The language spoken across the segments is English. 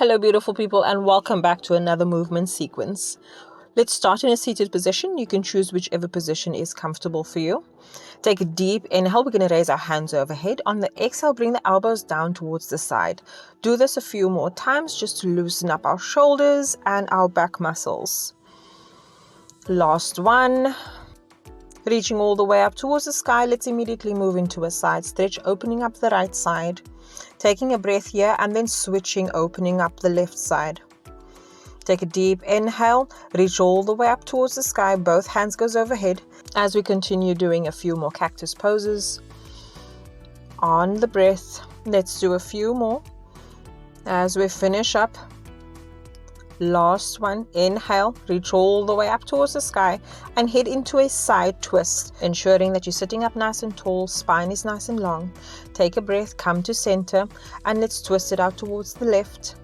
Hello beautiful people, and welcome back to another movement sequence. Let's start in a seated position. You can choose whichever position is comfortable for you. Take a deep inhale. We're going to raise our hands overhead. On the exhale, bring the elbows down towards the side. Do this a few more times just to loosen up our shoulders and our back muscles. Last one. Reaching all the way up towards the sky, let's immediately move into a side stretch, opening up the right side. Taking a breath here and then switching, opening up the left side. Take a deep inhale, reach all the way up towards the sky, both hands goes overhead as we continue doing a few more cactus poses. On the breath, let's do a few more as we finish up. Last one, inhale, reach all the way up towards the sky and head into a side twist, ensuring that you're sitting up nice and tall, spine is nice and long. Take a breath, come to center, and let's twist it out towards the left.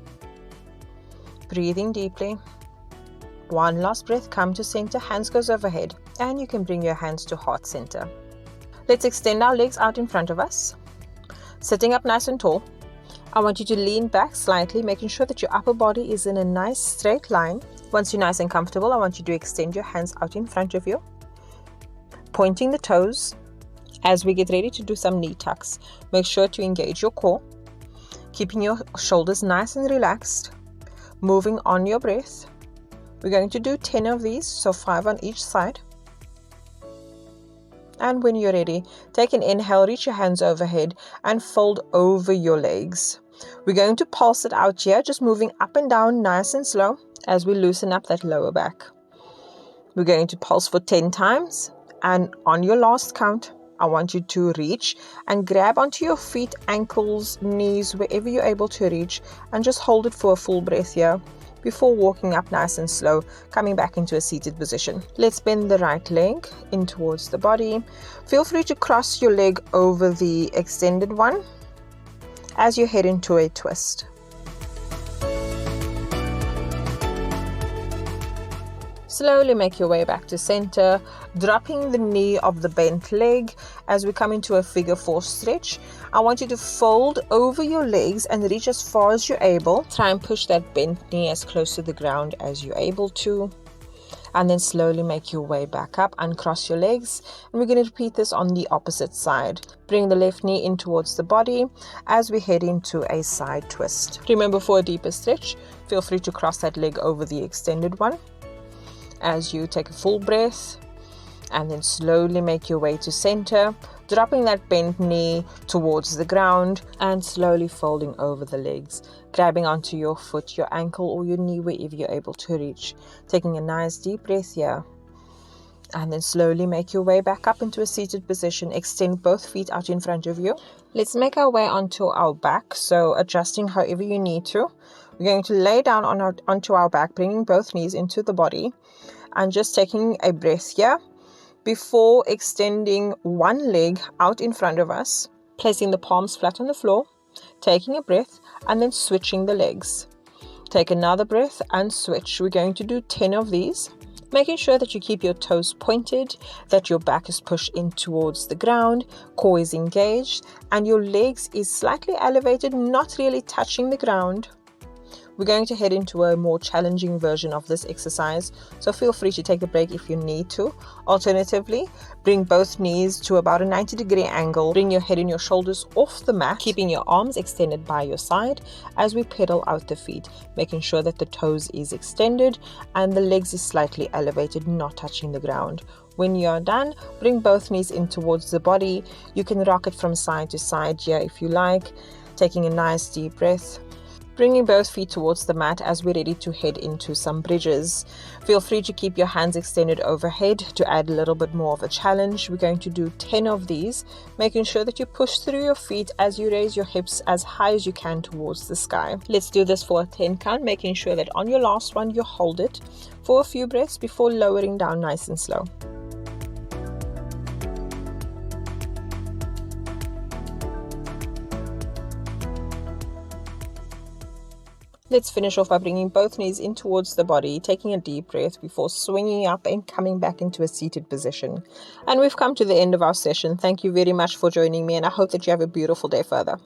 Breathing deeply. One last breath, come to center, hands goes overhead, and you can bring your hands to heart center. Let's extend our legs out in front of us. Sitting up nice and tall. I want you to lean back slightly, making sure that your upper body is in a nice straight line. Once you're nice and comfortable, I want you to extend your hands out in front of you, pointing the toes. As we get ready to do some knee tucks, make sure to engage your core, keeping your shoulders nice and relaxed, moving on your breath. We're going to do 10 of these, so 5 on each side. And when you're ready, take an inhale, reach your hands overhead and fold over your legs. We're going to pulse it out here, just moving up and down nice and slow as we loosen up that lower back. We're going to pulse for 10 times, and on your last count, I want you to reach and grab onto your feet, ankles, knees, wherever you're able to reach, and just hold it for a full breath here before walking up nice and slow, coming back into a seated position. Let's bend the right leg in towards the body. Feel free to cross your leg over the extended one as you head into a twist. Slowly make your way back to center, dropping the knee of the bent leg as we come into a figure 4 stretch. I want you to fold over your legs and reach as far as you're able. Try and push that bent knee as close to the ground as you're able to. And then slowly make your way back up, uncross your legs. And we're going to repeat this on the opposite side. Bring the left knee in towards the body as we head into a side twist. Remember, for a deeper stretch, feel free to cross that leg over the extended one. As you take a full breath and then slowly make your way to center, dropping that bent knee towards the ground and slowly folding over the legs, grabbing onto your foot, your ankle or your knee wherever you're able to reach. Taking a nice deep breath here and then slowly make your way back up into a seated position. Extend both feet out in front of you. Let's make our way onto our back, so adjusting however you need to. We're going to lay down onto our back, bringing both knees into the body and just taking a breath here before extending one leg out in front of us, placing the palms flat on the floor, taking a breath and then switching the legs. Take another breath and switch. We're going to do 10 of these, making sure that you keep your toes pointed, that your back is pushed in towards the ground, core is engaged, and your legs is slightly elevated, not really touching the ground. We're going to head into a more challenging version of this exercise, so feel free to take a break if you need to. Alternatively, bring both knees to about a 90-degree angle. Bring your head and your shoulders off the mat, keeping your arms extended by your side as we pedal out the feet, making sure that the toes is extended and the legs is slightly elevated, not touching the ground. When you are done, bring both knees in towards the body. You can rock it from side to side here if you like, taking a nice deep breath. Bringing both feet towards the mat as we're ready to head into some bridges. Feel free to keep your hands extended overhead to add a little bit more of a challenge. We're going to do 10 of these, making sure that you push through your feet as you raise your hips as high as you can towards the sky. Let's do this for a 10 count, making sure that on your last one you hold it for a few breaths before lowering down nice and slow. Let's finish off by bringing both knees in towards the body, taking a deep breath before swinging up and coming back into a seated position. And we've come to the end of our session. Thank you very much for joining me, and I hope that you have a beautiful day further.